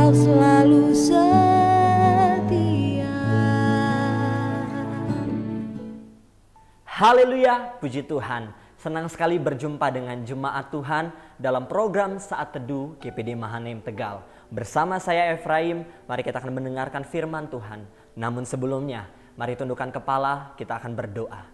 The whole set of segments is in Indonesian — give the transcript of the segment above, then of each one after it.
Kau selalu setia. Haleluya, puji Tuhan. Senang sekali berjumpa dengan jemaat Tuhan dalam program Saat Teduh GPD Mahanaim Tegal. Bersama saya Efraim, mari kita akan mendengarkan firman Tuhan. Namun sebelumnya, mari tundukkan kepala, kita akan berdoa.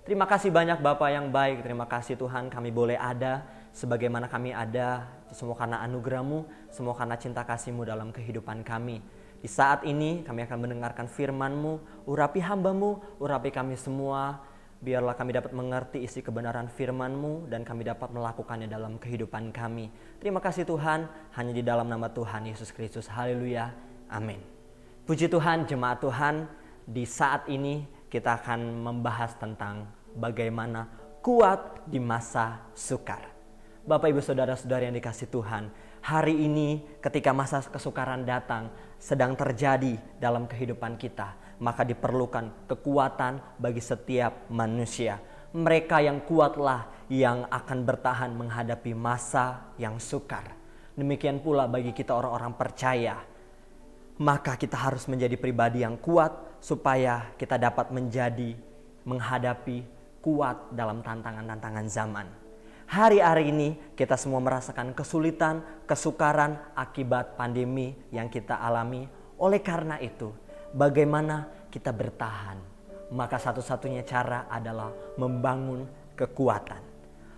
Terima kasih banyak Bapa yang baik, terima kasih Tuhan kami boleh ada sebagaimana kami ada, semua karena anugerah-Mu, semua karena cinta kasih-Mu dalam kehidupan kami. Di saat ini kami akan mendengarkan firman-Mu, urapi hamba-Mu, urapi kami semua, biarlah kami dapat mengerti isi kebenaran firman-Mu dan kami dapat melakukannya dalam kehidupan kami. Terima kasih Tuhan, hanya di dalam nama Tuhan Yesus Kristus, haleluya, amin. Puji Tuhan, jemaat Tuhan, di saat ini kita akan membahas tentang bagaimana kuat di masa sukar. Bapak Ibu Saudara-saudari yang dikasih Tuhan, hari ini ketika masa kesukaran datang sedang terjadi dalam kehidupan kita, maka diperlukan kekuatan bagi setiap manusia. Mereka yang kuatlah yang akan bertahan menghadapi masa yang sukar. Demikian pula bagi kita orang-orang percaya, maka kita harus menjadi pribadi yang kuat supaya kita dapat menghadapi kuat dalam tantangan-tantangan zaman. Hari-hari ini kita semua merasakan kesulitan, kesukaran akibat pandemi yang kita alami. Oleh karena itu, bagaimana kita bertahan? Maka satu-satunya cara adalah membangun kekuatan.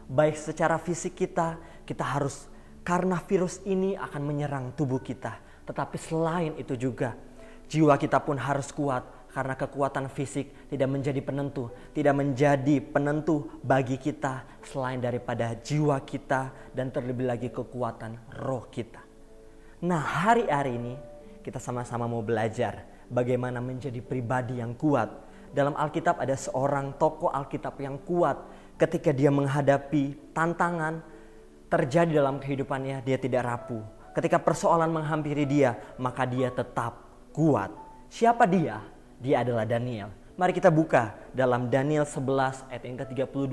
Baik secara fisik kita harus, karena virus ini akan menyerang tubuh kita. Tetapi selain itu juga, jiwa kita pun harus kuat. Karena kekuatan fisik tidak menjadi penentu bagi kita selain daripada jiwa kita dan terlebih lagi kekuatan roh kita. Nah, hari-hari ini kita sama-sama mau belajar bagaimana menjadi pribadi yang kuat. Dalam Alkitab ada seorang tokoh Alkitab yang kuat ketika dia menghadapi tantangan terjadi dalam kehidupannya, dia tidak rapuh. Ketika persoalan menghampiri dia, maka dia tetap kuat. Siapa dia? Dia adalah Daniel. Mari kita buka dalam Daniel 11 ayat yang ke-32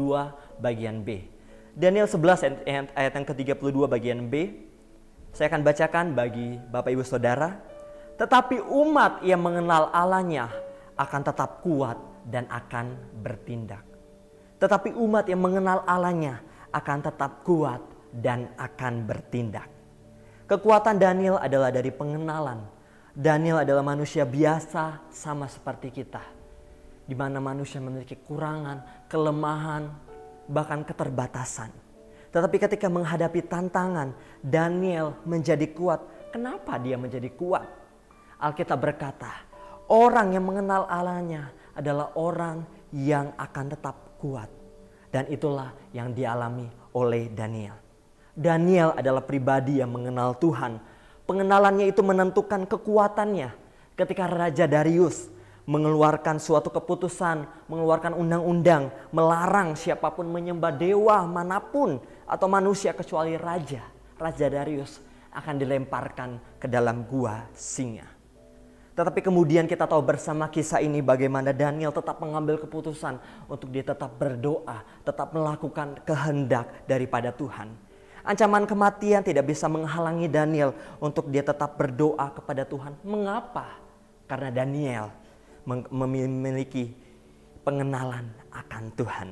bagian B. Daniel 11 ayat yang ke-32 bagian B. Saya akan bacakan bagi Bapak Ibu Saudara. Tetapi umat yang mengenal Allahnya akan tetap kuat dan akan bertindak. Tetapi umat yang mengenal Allahnya akan tetap kuat dan akan bertindak. Kekuatan Daniel adalah dari pengenalan. Daniel adalah manusia biasa sama seperti kita. Di mana manusia memiliki kekurangan, kelemahan, bahkan keterbatasan. Tetapi ketika menghadapi tantangan, Daniel menjadi kuat. Kenapa dia menjadi kuat? Alkitab berkata, orang yang mengenal Allahnya adalah orang yang akan tetap kuat. Dan itulah yang dialami oleh Daniel. Daniel adalah pribadi yang mengenal Tuhan. Pengenalannya itu menentukan kekuatannya. Ketika Raja Darius mengeluarkan suatu keputusan, mengeluarkan undang-undang, melarang siapapun menyembah dewa manapun atau manusia kecuali Raja Darius akan dilemparkan ke dalam gua singa. Tetapi kemudian kita tahu bersama kisah ini bagaimana Daniel tetap mengambil keputusan untuk dia tetap berdoa, tetap melakukan kehendak daripada Tuhan. Ancaman kematian tidak bisa menghalangi Daniel untuk dia tetap berdoa kepada Tuhan. Mengapa? Karena Daniel memiliki pengenalan akan Tuhan.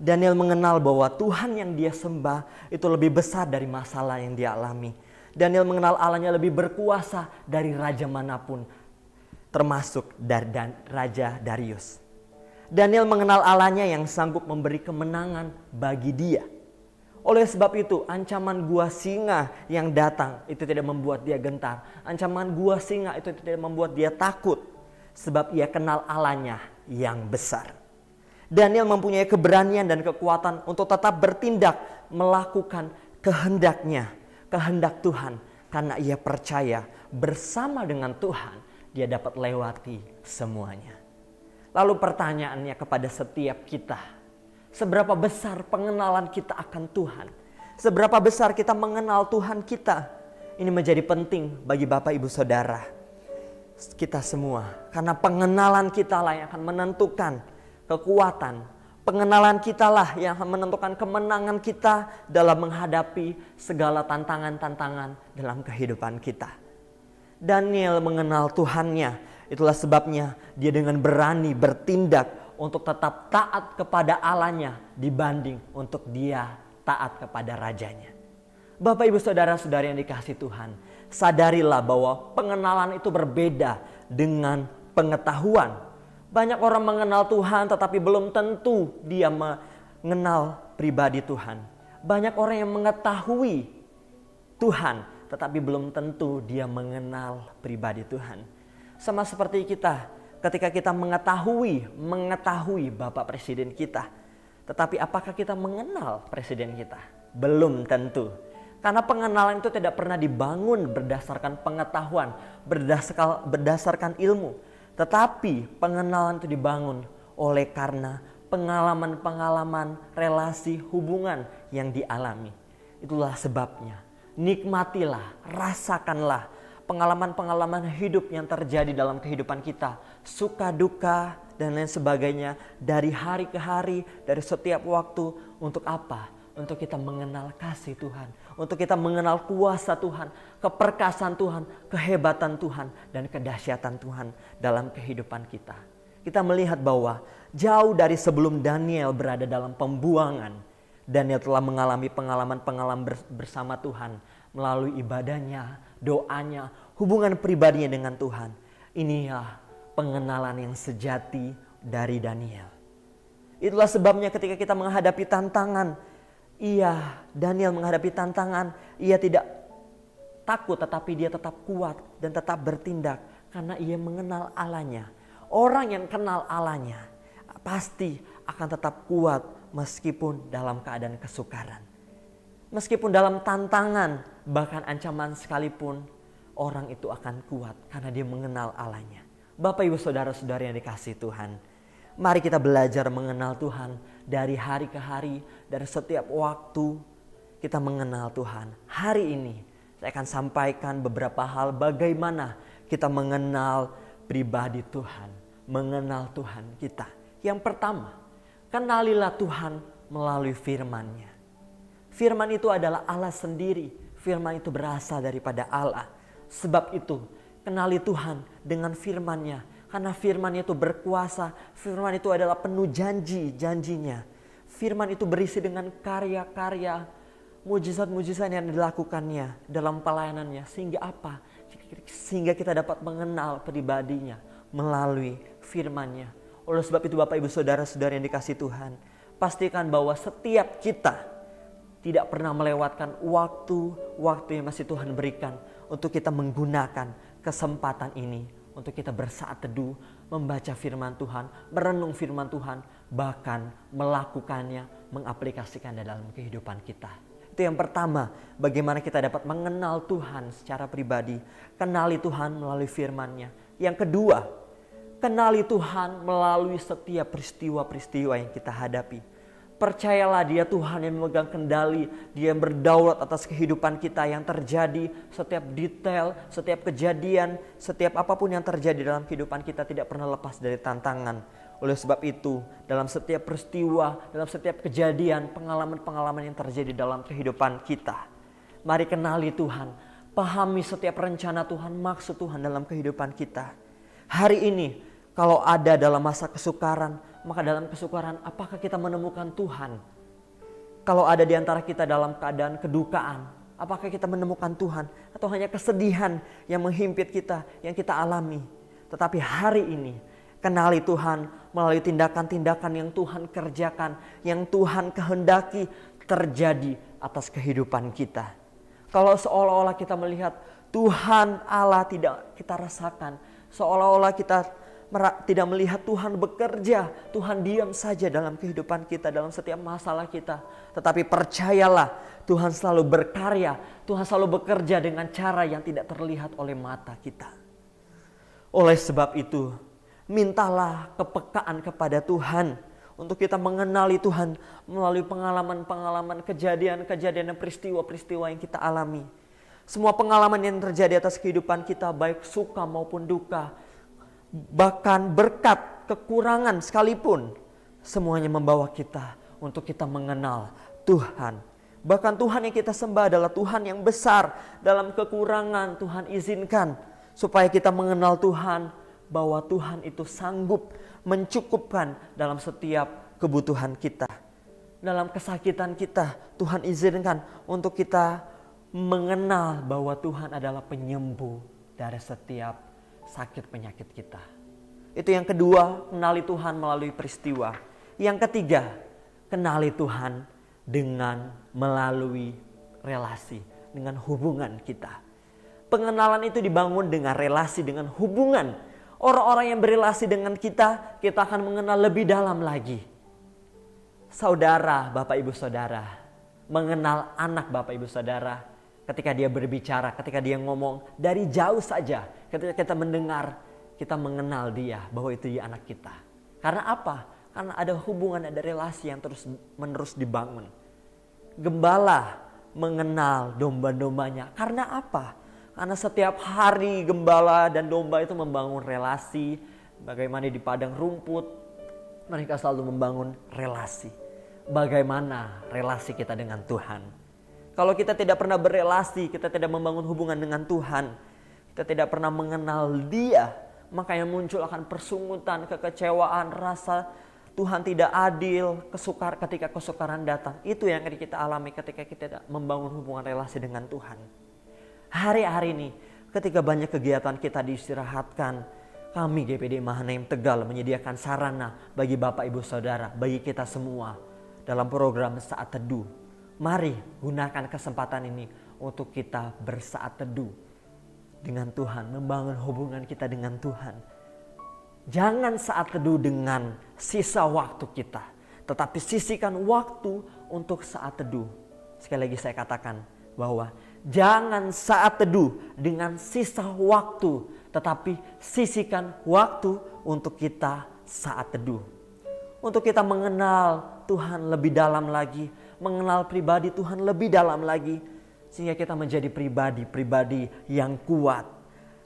Daniel mengenal bahwa Tuhan yang dia sembah itu lebih besar dari masalah yang dia alami. Daniel mengenal Allahnya lebih berkuasa dari raja manapun, termasuk dari Raja Darius. Daniel mengenal Allahnya yang sanggup memberi kemenangan bagi dia. Oleh sebab itu, ancaman gua singa yang datang itu tidak membuat dia gentar. Ancaman gua singa itu tidak membuat dia takut. Sebab ia kenal Allahnya yang besar. Daniel mempunyai keberanian dan kekuatan untuk tetap bertindak melakukan kehendaknya, kehendak Tuhan. Karena ia percaya bersama dengan Tuhan dia dapat lewati semuanya. Lalu pertanyaannya kepada setiap kita. Seberapa besar pengenalan kita akan Tuhan? Seberapa besar kita mengenal Tuhan kita? Ini menjadi penting bagi Bapak Ibu Saudara. Kita semua. Karena pengenalan kita lah yang akan menentukan kekuatan. Pengenalan kita lah yang akan menentukan kemenangan kita dalam menghadapi segala tantangan-tantangan dalam kehidupan kita. Daniel mengenal Tuhannya. Itulah sebabnya dia dengan berani bertindak untuk tetap taat kepada Allahnya dibanding untuk dia taat kepada rajanya. Bapak ibu saudara-saudari yang dikasihi Tuhan, sadarilah bahwa pengenalan itu berbeda dengan pengetahuan. Banyak orang mengenal Tuhan tetapi belum tentu dia mengenal pribadi Tuhan. Banyak orang yang mengetahui Tuhan tetapi belum tentu dia mengenal pribadi Tuhan. Sama seperti kita, ketika kita mengetahui Bapak Presiden kita, tetapi apakah kita mengenal Presiden kita? Belum tentu. Karena pengenalan itu tidak pernah dibangun berdasarkan pengetahuan, berdasarkan ilmu. Tetapi pengenalan itu dibangun oleh karena pengalaman-pengalaman, relasi, hubungan yang dialami. Itulah sebabnya, nikmatilah, rasakanlah pengalaman-pengalaman hidup yang terjadi dalam kehidupan kita. Suka duka dan lain sebagainya dari hari ke hari, dari setiap waktu. Untuk apa? Untuk kita mengenal kasih Tuhan. Untuk kita mengenal kuasa Tuhan, keperkasaan Tuhan, kehebatan Tuhan, dan kedahsyatan Tuhan dalam kehidupan kita. Kita melihat bahwa jauh dari sebelum Daniel berada dalam pembuangan, Daniel telah mengalami pengalaman-pengalaman bersama Tuhan melalui ibadahnya, doanya, hubungan pribadinya dengan Tuhan. Inilah pengenalan yang sejati dari Daniel. Itulah sebabnya ketika kita menghadapi tantangan, Daniel menghadapi tantangan, ia tidak takut tetapi dia tetap kuat dan tetap bertindak karena ia mengenal Allahnya. Orang yang kenal Allahnya pasti akan tetap kuat meskipun dalam keadaan kesukaran. Meskipun dalam tantangan, bahkan ancaman sekalipun, orang itu akan kuat karena dia mengenal Allahnya. Bapak ibu saudara-saudari yang dikasihi Tuhan, mari kita belajar mengenal Tuhan dari hari ke hari, dari setiap waktu kita mengenal Tuhan. Hari ini saya akan sampaikan beberapa hal bagaimana kita mengenal pribadi Tuhan, mengenal Tuhan kita. Yang pertama, kenalilah Tuhan melalui firman-Nya. Firman itu adalah Allah sendiri. Firman itu berasal daripada Allah. Sebab itu, kenali Tuhan dengan firman-Nya. Karena firman itu berkuasa, firman itu adalah penuh janjinya. Firman itu berisi dengan karya-karya, mujizat-mujizat yang dilakukannya dalam pelayanannya. Sehingga apa? Sehingga kita dapat mengenal pribadinya melalui firman-Nya. Oleh sebab itu Bapak Ibu Saudara-saudara yang dikasihi Tuhan, pastikan bahwa setiap kita tidak pernah melewatkan waktu yang masih Tuhan berikan untuk kita menggunakan kesempatan ini untuk kita bersaat teduh, membaca firman Tuhan, merenung firman Tuhan, bahkan melakukannya, mengaplikasikannya dalam kehidupan kita. Itu yang pertama, bagaimana kita dapat mengenal Tuhan secara pribadi, kenali Tuhan melalui firman-Nya. Yang kedua, kenali Tuhan melalui setiap peristiwa-peristiwa yang kita hadapi. Percayalah dia Tuhan yang memegang kendali, dia yang berdaulat atas kehidupan kita yang terjadi, setiap detail, setiap kejadian, setiap apapun yang terjadi dalam kehidupan kita tidak pernah lepas dari tantangan. Oleh sebab itu, dalam setiap peristiwa, dalam setiap kejadian, pengalaman-pengalaman yang terjadi dalam kehidupan kita, mari kenali Tuhan, pahami setiap rencana Tuhan, maksud Tuhan dalam kehidupan kita. Hari ini, kalau ada dalam masa kesukaran, maka dalam kesukaran apakah kita menemukan Tuhan? Kalau ada di antara kita dalam keadaan kedukaan, apakah kita menemukan Tuhan? Atau hanya kesedihan yang menghimpit kita, yang kita alami? Tetapi hari ini, kenali Tuhan melalui tindakan-tindakan yang Tuhan kerjakan, yang Tuhan kehendaki terjadi atas kehidupan kita. Kalau seolah-olah kita melihat Tuhan Allah tidak kita rasakan, seolah-olah kita tidak melihat Tuhan bekerja, Tuhan diam saja dalam kehidupan kita, dalam setiap masalah kita. Tetapi percayalah, Tuhan selalu berkarya, Tuhan selalu bekerja dengan cara yang tidak terlihat oleh mata kita. Oleh sebab itu, mintalah kepekaan kepada Tuhan untuk kita mengenali Tuhan melalui pengalaman-pengalaman, kejadian-kejadian dan peristiwa-peristiwa yang kita alami. Semua pengalaman yang terjadi atas kehidupan kita, baik suka maupun duka, bahkan berkat, kekurangan sekalipun, semuanya membawa kita untuk kita mengenal Tuhan. Bahkan Tuhan yang kita sembah adalah Tuhan yang besar. Dalam kekurangan Tuhan izinkan Supaya kita mengenal Tuhan, bahwa Tuhan itu sanggup mencukupkan dalam setiap kebutuhan kita. Dalam kesakitan kita, Tuhan izinkan untuk kita mengenal bahwa Tuhan adalah penyembuh dari setiap sakit penyakit kita. Itu yang kedua, kenali Tuhan melalui peristiwa. Yang ketiga, kenali Tuhan dengan melalui relasi, dengan hubungan kita. Pengenalan itu dibangun dengan relasi, dengan hubungan. Orang-orang yang berelasi dengan kita akan mengenal lebih dalam lagi. Saudara, Bapak Ibu Saudara, mengenal anak Bapak Ibu Saudara ketika dia berbicara, ketika dia ngomong dari jauh saja, ketika kita mendengar, kita mengenal dia bahwa itu dia anak kita. Karena apa? Karena ada hubungan, ada relasi yang terus menerus dibangun. Gembala mengenal domba-dombanya. Karena apa? Karena setiap hari gembala dan domba itu membangun relasi. Bagaimana di padang rumput, mereka selalu membangun relasi. Bagaimana relasi kita dengan Tuhan? Kalau kita tidak pernah berelasi, kita tidak membangun hubungan dengan Tuhan, kita tidak pernah mengenal Dia, maka yang muncul akan persungutan, kekecewaan, rasa Tuhan tidak adil, ketika kesukaran datang. Itu yang kita alami ketika kita tidak membangun hubungan relasi dengan Tuhan. Hari-hari ini ketika banyak kegiatan kita diistirahatkan, kami GPD Mahanaim Tegal menyediakan sarana bagi Bapak Ibu Saudara, bagi kita semua dalam program Saat Teduh. Mari gunakan kesempatan ini untuk kita bersaat teduh dengan Tuhan, membangun hubungan kita dengan Tuhan. Jangan saat teduh dengan sisa waktu kita, tetapi sisihkan waktu untuk saat teduh. Sekali lagi saya katakan bahwa jangan saat teduh dengan sisa waktu, tetapi sisihkan waktu untuk kita saat teduh. Untuk kita mengenal Tuhan lebih dalam lagi, mengenal pribadi Tuhan lebih dalam lagi, sehingga kita menjadi pribadi yang kuat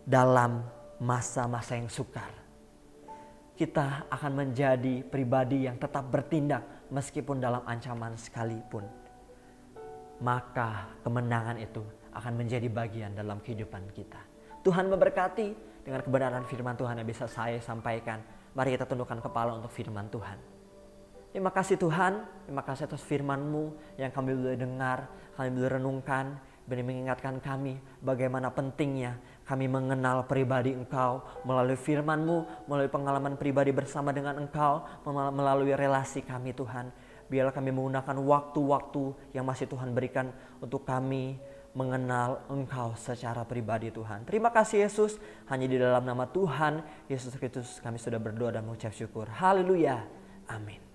dalam masa-masa yang sukar. Kita akan menjadi pribadi yang tetap bertindak meskipun dalam ancaman sekalipun. Maka kemenangan itu akan menjadi bagian dalam kehidupan kita. Tuhan memberkati dengan kebenaran firman Tuhan yang bisa saya sampaikan. Mari kita tundukkan kepala untuk firman Tuhan. Terima kasih Tuhan, terima kasih atas firman-Mu yang kami boleh dengar, kami boleh renungkan, dan mengingatkan kami bagaimana pentingnya kami mengenal pribadi Engkau melalui firman-Mu, melalui pengalaman pribadi bersama dengan Engkau, melalui relasi kami Tuhan. Biarlah kami menggunakan waktu-waktu yang masih Tuhan berikan untuk kami mengenal Engkau secara pribadi Tuhan. Terima kasih Yesus, hanya di dalam nama Tuhan Yesus Kristus kami sudah berdoa dan mengucap syukur. Haleluya, amin.